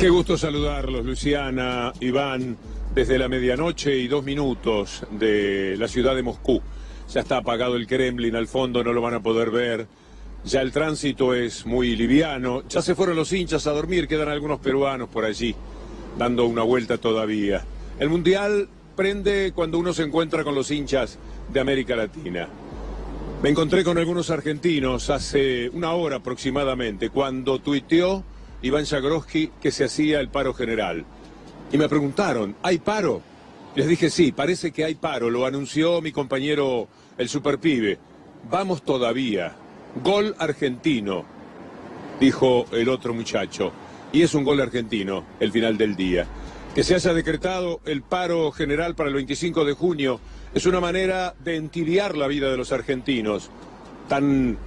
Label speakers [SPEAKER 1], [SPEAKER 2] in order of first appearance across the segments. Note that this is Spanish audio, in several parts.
[SPEAKER 1] Qué gusto saludarlos, Luciana, Iván, desde la 12:02 de la ciudad de Moscú. Ya está apagado el Kremlin, al fondo no lo van a poder ver. Ya el tránsito es muy liviano. Ya se fueron los hinchas a dormir, quedan algunos peruanos por allí, dando una vuelta todavía. El Mundial prende cuando uno se encuentra con los hinchas de América Latina. Me encontré con algunos argentinos hace una hora aproximadamente, cuando tuiteó Iván Jagroski que se hacía el paro general. Y me preguntaron, ¿hay paro? Les dije, sí, parece que hay paro, lo anunció mi compañero el Superpibe. Vamos todavía. Gol argentino, dijo el otro muchacho. Y es un gol argentino el final del día. Que se haya decretado el paro general para el 25 de junio es una manera de entibiar la vida de los argentinos, tan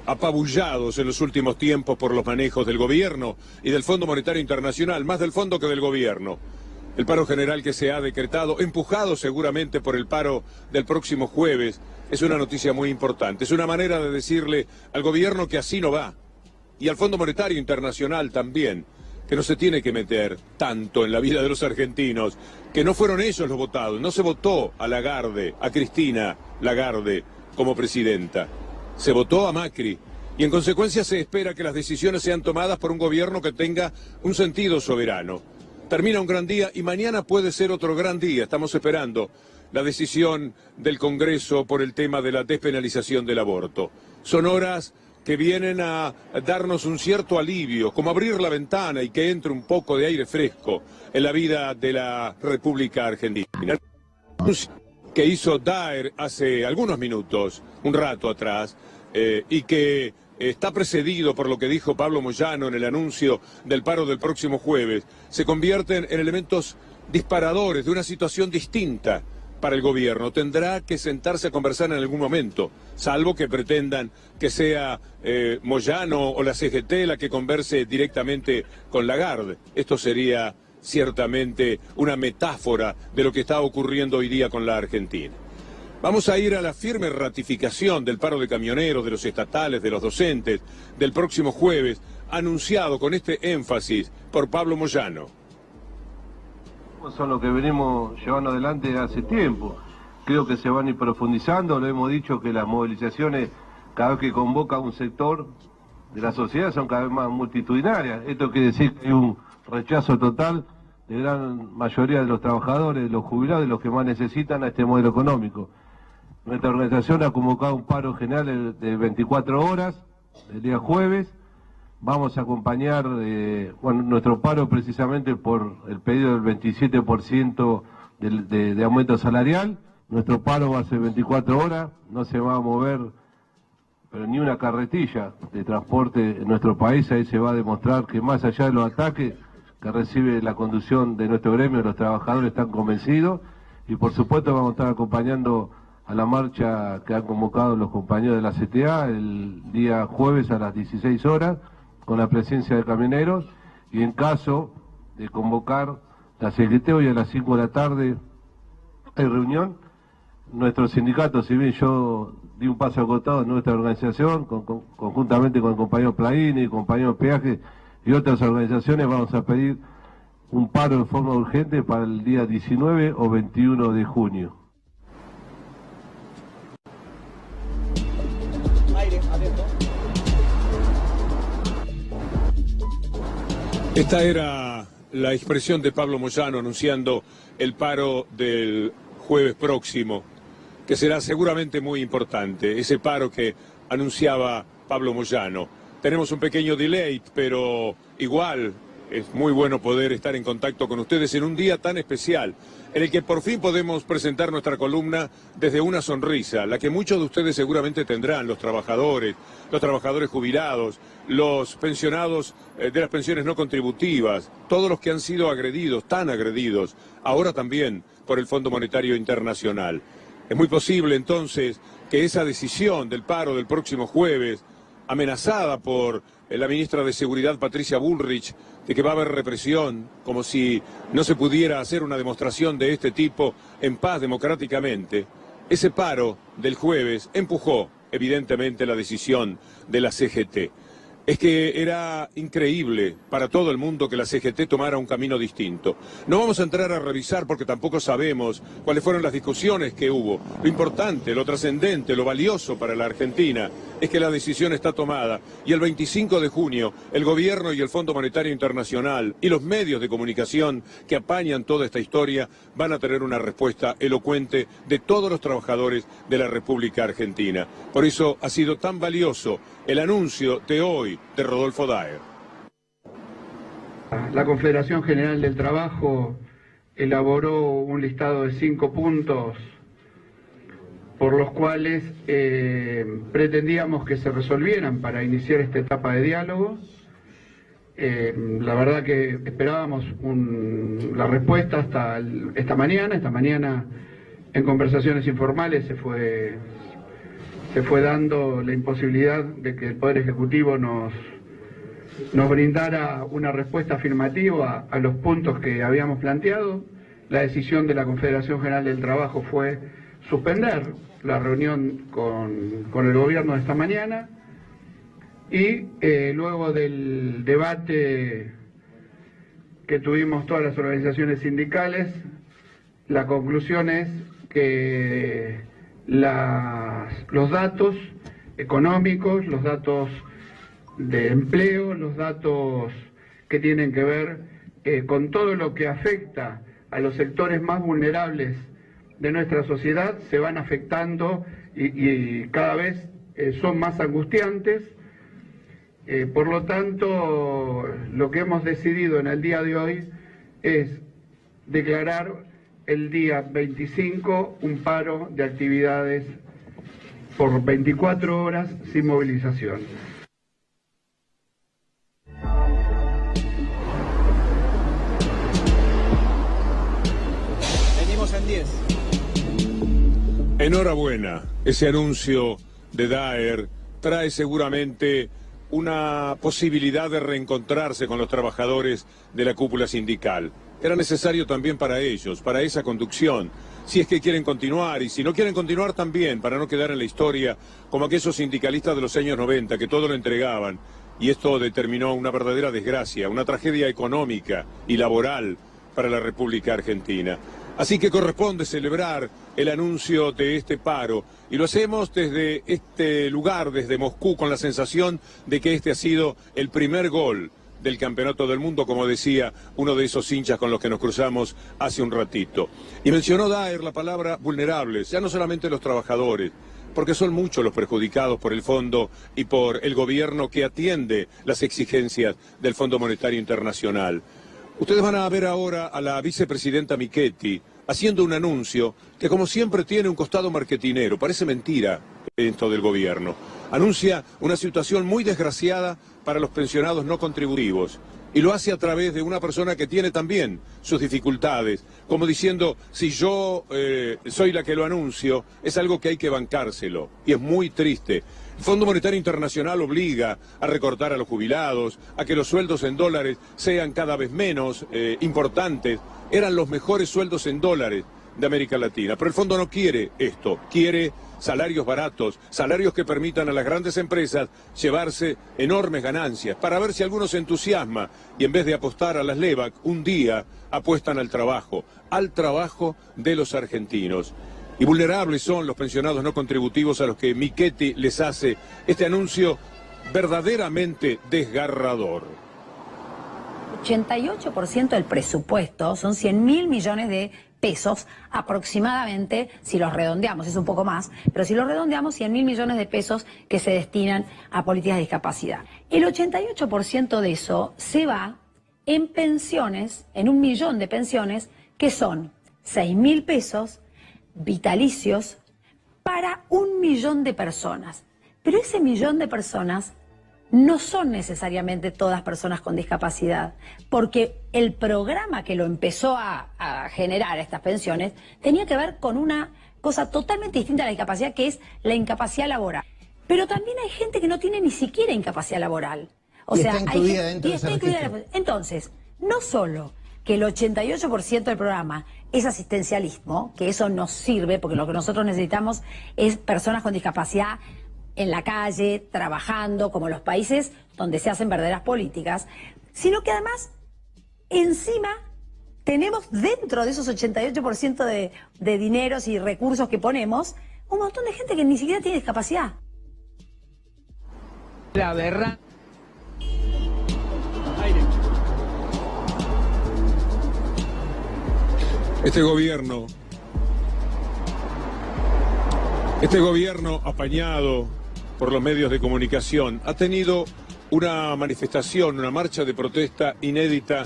[SPEAKER 1] apabullados en los últimos tiempos por los manejos del gobierno y del Fondo Monetario Internacional, más del fondo que del gobierno. El paro general que se ha decretado, empujado seguramente por el paro del próximo jueves, es una noticia muy importante. Es una manera de decirle al gobierno que así no va, y al Fondo Monetario Internacional también, que no se tiene que meter tanto en la vida de los argentinos, que no fueron ellos los votados, no se votó a Lagarde, a Cristina Lagarde como presidenta. Se votó a Macri y en consecuencia se espera que las decisiones sean tomadas por un gobierno que tenga un sentido soberano. Termina un gran día y mañana puede ser otro gran día. Estamos esperando la decisión del Congreso por el tema de la despenalización del aborto. Son horas que vienen a darnos un cierto alivio, como abrir la ventana y que entre un poco de aire fresco en la vida de la República Argentina. Que hizo Daer hace algunos minutos, un rato atrás, y que está precedido por lo que dijo Pablo Moyano en el anuncio del paro del próximo jueves, se convierten en elementos disparadores de una situación distinta para el gobierno. Tendrá que sentarse a conversar en algún momento, salvo que pretendan que sea Moyano o la CGT la que converse directamente con Lagarde. Esto sería ciertamente una metáfora de lo que está ocurriendo hoy día con la Argentina. Vamos a ir a la firme ratificación del paro de camioneros, de los estatales, de los docentes, del próximo jueves, anunciado con este énfasis por Pablo Moyano.
[SPEAKER 2] Son lo que venimos llevando adelante hace tiempo. Creo que se van a ir profundizando, lo hemos dicho que las movilizaciones, cada vez que convoca un sector de la sociedad, son cada vez más multitudinarias. Esto quiere decir que hay un rechazo total de gran mayoría de los trabajadores, de los jubilados, de los que más necesitan a este modelo económico. Nuestra organización ha convocado un paro general de 24 horas, el día jueves. Vamos a acompañar nuestro paro precisamente por el pedido del 27% de aumento salarial. Nuestro paro va a ser 24 horas, no se va a mover pero ni una carretilla de transporte en nuestro país. Ahí se va a demostrar que más allá de los ataques que recibe la conducción de nuestro gremio, los trabajadores están convencidos, y por supuesto vamos a estar acompañando a la marcha que han convocado los compañeros de la CTA el día jueves a las 16 horas, con la presencia de camioneros, y en caso de convocar la CGT hoy a las 5 de la tarde hay reunión. Nuestro sindicato, si bien yo di un paso acotado en nuestra organización, conjuntamente con el compañero Plaini, el compañero Peaje y otras organizaciones, vamos a pedir un paro de forma urgente para el día 19 o 21 de junio.
[SPEAKER 1] Esta era la expresión de Pablo Moyano anunciando el paro del jueves próximo, que será seguramente muy importante, ese paro que anunciaba Pablo Moyano. Tenemos un pequeño delay, pero igual es muy bueno poder estar en contacto con ustedes en un día tan especial, en el que por fin podemos presentar nuestra columna desde una sonrisa, la que muchos de ustedes seguramente tendrán, los trabajadores jubilados, los pensionados de las pensiones no contributivas, todos los que han sido agredidos, tan agredidos, ahora también por el Fondo Monetario Internacional. Es muy posible entonces que esa decisión del paro del próximo jueves, amenazada por la ministra de Seguridad Patricia Bullrich, de que va a haber represión, como si no se pudiera hacer una demostración de este tipo en paz democráticamente, ese paro del jueves empujó evidentemente la decisión de la CGT. es que era increíble para todo el mundo que la CGT tomara un camino distinto. No vamos a entrar a revisar porque tampoco sabemos cuáles fueron las discusiones que hubo. Lo importante, lo trascendente, lo valioso para la Argentina es que la decisión está tomada y el 25 de junio el gobierno y el Fondo Monetario Internacional y los medios de comunicación que apañan toda esta historia van a tener una respuesta elocuente de todos los trabajadores de la República Argentina. Por eso ha sido tan valioso el anuncio de hoy de Rodolfo Daer.
[SPEAKER 3] La Confederación General del Trabajo elaboró un listado de 5 puntos por los cuales pretendíamos que se resolvieran para iniciar esta etapa de diálogo. La verdad que esperábamos la respuesta hasta esta mañana. Esta mañana en conversaciones informales se fue dando la imposibilidad de que el Poder Ejecutivo nos brindara una respuesta afirmativa a los puntos que habíamos planteado. La decisión de la Confederación General del Trabajo fue suspender la reunión con el gobierno de esta mañana y luego del debate que tuvimos todas las organizaciones sindicales, la conclusión es que los datos económicos, los datos de empleo, los datos que tienen que ver con todo lo que afecta a los sectores más vulnerables de nuestra sociedad se van afectando y cada vez son más angustiantes. Por lo tanto, lo que hemos decidido en el día de hoy es declarar el día 25 un paro de actividades por 24 horas sin movilización.
[SPEAKER 4] Venimos en 10.
[SPEAKER 1] Enhorabuena, ese anuncio de Daer trae seguramente una posibilidad de reencontrarse con los trabajadores de la cúpula sindical. Era necesario también para ellos, para esa conducción, si es que quieren continuar y si no quieren continuar también, para no quedar en la historia como aquellos sindicalistas de los años 90 que todo lo entregaban y esto determinó una verdadera desgracia, una tragedia económica y laboral para la República Argentina. Así que corresponde celebrar el anuncio de este paro y lo hacemos desde este lugar, desde Moscú, con la sensación de que este ha sido el primer gol del Campeonato del Mundo, como decía uno de esos hinchas con los que nos cruzamos hace un ratito. Y mencionó Daer la palabra vulnerables, ya no solamente los trabajadores, porque son muchos los perjudicados por el fondo y por el gobierno que atiende las exigencias del Fondo Monetario Internacional. Ustedes van a ver ahora a la vicepresidenta Michetti haciendo un anuncio que como siempre tiene un costado marketinero, parece mentira esto del gobierno. Anuncia una situación muy desgraciada para los pensionados no contributivos y lo hace a través de una persona que tiene también sus dificultades, como diciendo, si yo soy la que lo anuncio, es algo que hay que bancárselo y es muy triste. El Fondo Monetario Internacional obliga a recortar a los jubilados, a que los sueldos en dólares sean cada vez menos importantes. Eran los mejores sueldos en dólares de América Latina, pero el fondo no quiere esto, quiere salarios baratos, salarios que permitan a las grandes empresas llevarse enormes ganancias, para ver si alguno se entusiasma y en vez de apostar a las LEVAC, un día apuestan al trabajo de los argentinos. Y vulnerables son los pensionados no contributivos a los que Michetti les hace este anuncio verdaderamente desgarrador.
[SPEAKER 5] 88% del presupuesto son 100.000 millones de pesos aproximadamente, si los redondeamos, es un poco más, pero si los redondeamos, 100.000 millones de pesos que se destinan a políticas de discapacidad. El 88% de eso se va en pensiones, en 1 millón de pensiones, que son 6.000 pesos vitalicios para 1 millón de personas. Pero ese millón de personas no son necesariamente todas personas con discapacidad, porque el programa que lo empezó a generar estas pensiones tenía que ver con una cosa totalmente distinta a la discapacidad, que es la incapacidad laboral. Pero también hay gente que no tiene ni siquiera incapacidad laboral. O sea,
[SPEAKER 4] está incluida dentro de ese registro.
[SPEAKER 5] Entonces, no solo que el 88% del programa es asistencialismo, que eso nos sirve, porque lo que nosotros necesitamos es personas con discapacidad en la calle, trabajando, como los países donde se hacen verdaderas políticas, sino que además, encima, tenemos dentro de esos 88% de dineros y recursos que ponemos, un montón de gente que ni siquiera tiene discapacidad.
[SPEAKER 6] La verdad.
[SPEAKER 1] Este gobierno apañado por los medios de comunicación ha tenido una manifestación, una marcha de protesta inédita,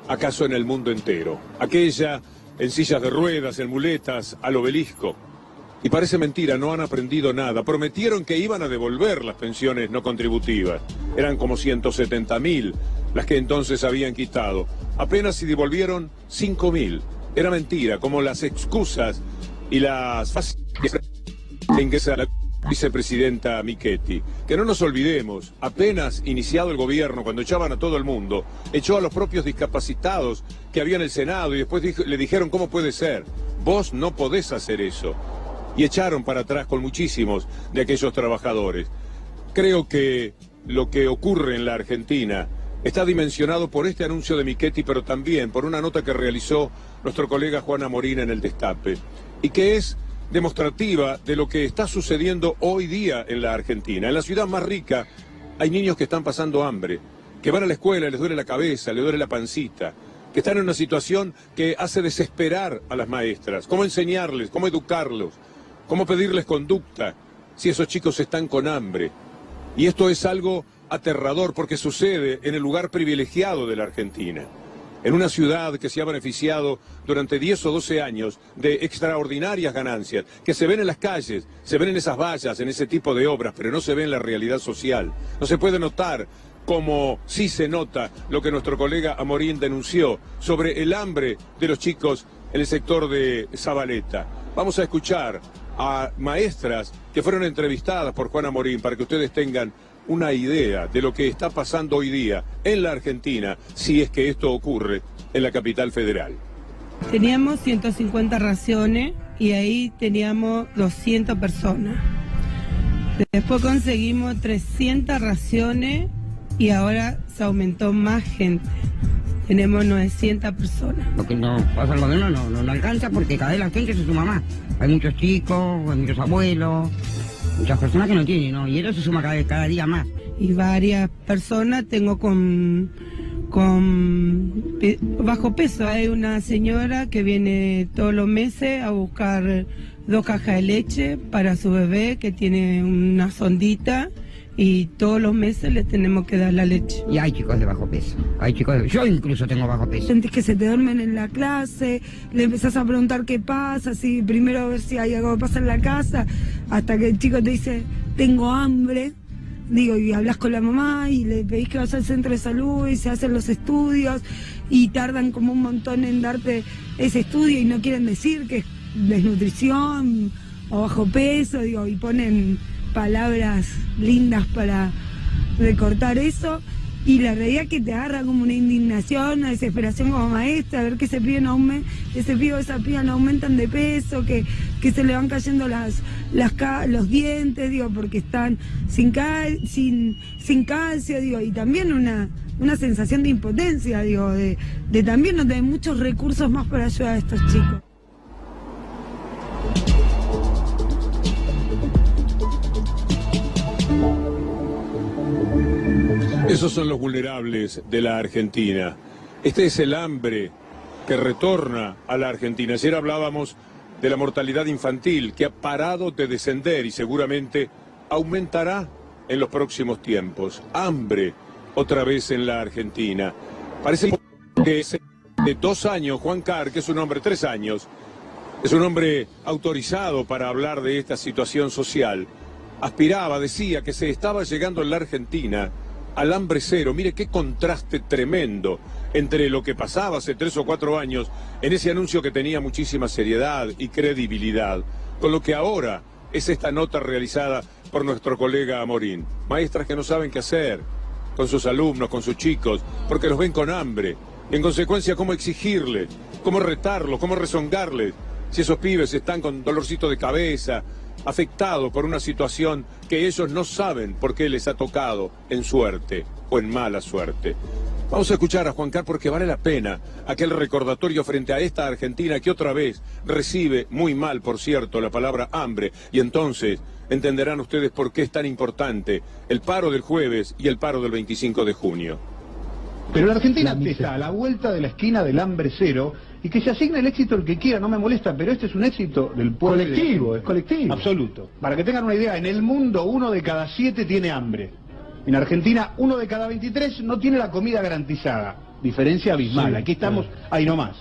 [SPEAKER 1] acaso en el mundo entero. Aquella en sillas de ruedas, en muletas, al obelisco. Y parece mentira, no han aprendido nada. Prometieron que iban a devolver las pensiones no contributivas. Eran como 170.000 las que entonces habían quitado. Apenas si devolvieron 5.000. Era mentira, como las excusas y las facilidades en que se la vicepresidenta Michetti. Que no nos olvidemos, apenas iniciado el gobierno, cuando echaban a todo el mundo, echó a los propios discapacitados que había en el Senado y después le dijeron, ¿cómo puede ser? Vos no podés hacer eso. Y echaron para atrás con muchísimos de aquellos trabajadores. Creo que lo que ocurre en la Argentina está dimensionado por este anuncio de Michetti, pero también por una nota que realizó nuestro colega Juan Amorín en el Destape, y que es demostrativa de lo que está sucediendo hoy día en la Argentina. En la ciudad más rica hay niños que están pasando hambre, que van a la escuela y les duele la cabeza, les duele la pancita, que están en una situación que hace desesperar a las maestras. ¿Cómo enseñarles? ¿Cómo educarlos? ¿Cómo pedirles conducta si esos chicos están con hambre? Y esto es algo aterrador porque sucede en el lugar privilegiado de la Argentina, en una ciudad que se ha beneficiado durante 10 o 12 años de extraordinarias ganancias, que se ven en las calles, se ven en esas vallas, en ese tipo de obras, pero no se ve en la realidad social. No se puede notar como sí se nota lo que nuestro colega Amorín denunció sobre el hambre de los chicos en el sector de Zabaleta. Vamos a escuchar a maestras que fueron entrevistadas por Juan Amorín para que ustedes tengan una idea de lo que está pasando hoy día en la Argentina, si es que esto ocurre en la capital federal.
[SPEAKER 7] Teníamos 150 raciones y ahí teníamos 200 personas. Después conseguimos 300 raciones y ahora se aumentó más gente. Tenemos 900 personas.
[SPEAKER 8] Lo que nos pasa al gobierno no alcanza porque cada vez la gente se suma más. Hay muchos chicos, hay muchos abuelos, muchas personas que no tienen, ¿no? Y eso se suma cada día más.
[SPEAKER 7] Y varias personas tengo con bajo peso. Hay una señora que viene todos los meses a buscar 2 cajas de leche para su bebé que tiene una sondita y todos los meses le tenemos que dar la leche.
[SPEAKER 8] Y hay chicos de bajo peso, yo incluso tengo bajo peso.
[SPEAKER 9] Sentís que se te duermen en la clase, le empezás a preguntar qué pasa, si primero a ver si hay algo que pasa en la casa, hasta que el chico te dice, tengo hambre, digo, y hablas con la mamá y le pedís que vaya al centro de salud y se hacen los estudios y tardan como un montón en darte ese estudio y no quieren decir que es desnutrición o bajo peso, digo, y ponen palabras lindas para recortar eso, y la realidad es que te agarra como una indignación, una desesperación como maestra, a ver que ese pibe o esa piba no aumentan de peso, que se le van cayendo los dientes, digo, porque están sin calcio, digo, y también una sensación de impotencia, digo, de también no tener muchos recursos más para ayudar a estos chicos.
[SPEAKER 1] Esos son los vulnerables de la Argentina. Este es el hambre que retorna a la Argentina. Ayer hablábamos de la mortalidad infantil, que ha parado de descender y seguramente aumentará en los próximos tiempos. Hambre otra vez en la Argentina. Parece que de 2 años, Juan Carr, que es un hombre, 3 años, es un hombre autorizado para hablar de esta situación social, aspiraba, decía que se estaba llegando en la Argentina al hambre cero. Mire qué contraste tremendo entre lo que pasaba hace 3 o 4 años en ese anuncio que tenía muchísima seriedad y credibilidad, con lo que ahora es esta nota realizada por nuestro colega Amorín. Maestras que no saben qué hacer con sus alumnos, con sus chicos, porque los ven con hambre. En consecuencia, cómo exigirles, cómo retarlos, cómo rezongarles, si esos pibes están con dolorcito de cabeza, afectados por una situación que ellos no saben por qué les ha tocado en suerte o en mala suerte. Vamos a escuchar a Juan Carlos porque vale la pena aquel recordatorio frente a esta Argentina que otra vez recibe, muy mal por cierto, la palabra hambre, y entonces entenderán ustedes por qué es tan importante el paro del jueves y el paro del 25 de junio.
[SPEAKER 6] Pero la Argentina está a la vuelta de la esquina del hambre cero, y que se asigne el éxito el que quiera, no me molesta, pero este es un éxito del pueblo. Colectivo, es colectivo. Absoluto. Para que tengan una idea, en el mundo 1 de cada 7 tiene hambre. En Argentina 1 de cada 23 no tiene la comida garantizada. Diferencia abismal. Sí, aquí estamos, ahí nomás.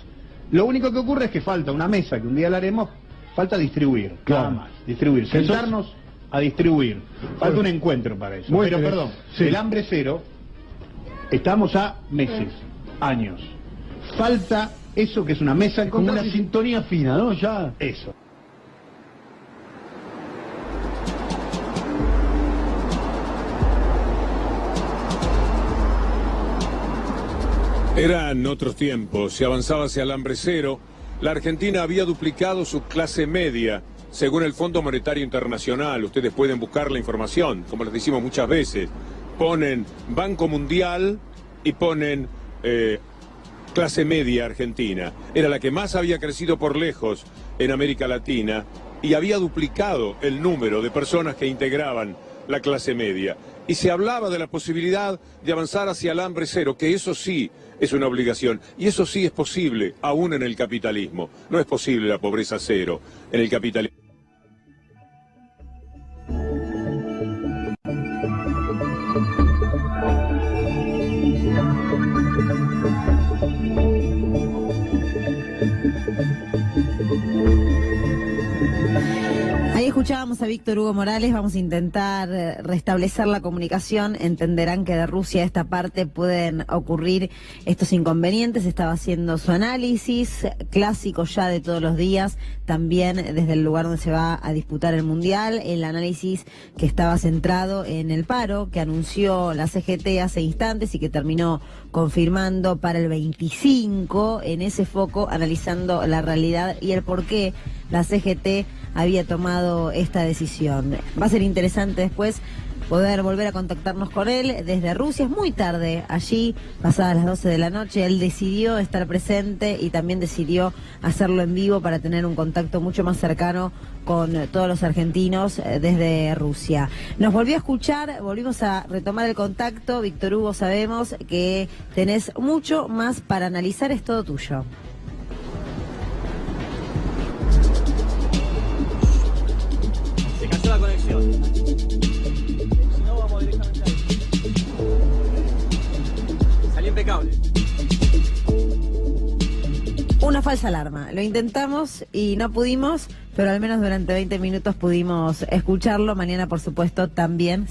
[SPEAKER 6] Lo único que ocurre es que falta una mesa, que un día la haremos, falta distribuir, nada más. Distribuir, sentarnos a distribuir. Falta un encuentro para eso. Pero perdón, el hambre cero, estamos a meses, años. Falta eso que es una mesa con una sintonía fina, ¿no? Ya. Eso.
[SPEAKER 1] Eran otros tiempos, se avanzaba hacia el hambre cero. La Argentina había duplicado su clase media, según el Fondo Monetario Internacional. Ustedes pueden buscar la información, como les decimos muchas veces. Ponen Banco Mundial y ponen clase media argentina. Era la que más había crecido por lejos en América Latina y había duplicado el número de personas que integraban la clase media. Y se hablaba de la posibilidad de avanzar hacia el hambre cero, que eso sí es una obligación. Y eso sí es posible, aún en el capitalismo. No es posible la pobreza cero en el capitalismo.
[SPEAKER 10] Ahí escuchábamos a Víctor Hugo Morales. Vamos a intentar restablecer la comunicación. Entenderán que de Rusia a esta parte pueden ocurrir estos inconvenientes. Estaba haciendo su análisis clásico ya de todos los días, también desde el lugar donde se va a disputar el Mundial, el análisis que estaba centrado en el paro que anunció la CGT hace instantes y que terminó confirmando para el 25, en ese foco, analizando la realidad y el por qué la CGT había tomado esta decisión. Va a ser interesante después poder volver a contactarnos con él desde Rusia. Es muy tarde allí, pasadas las 12 de la noche, él decidió estar presente y también decidió hacerlo en vivo para tener un contacto mucho más cercano con todos los argentinos desde Rusia. Nos volvió a escuchar, volvimos a retomar el contacto. Víctor Hugo, sabemos que tenés mucho más para analizar, es todo tuyo.
[SPEAKER 4] Se cayó la conexión. Si no, vamos directamente ahí. Salí impecable.
[SPEAKER 10] Una falsa alarma. Lo intentamos y no pudimos, pero al menos durante 20 minutos pudimos escucharlo. Mañana, por supuesto, también.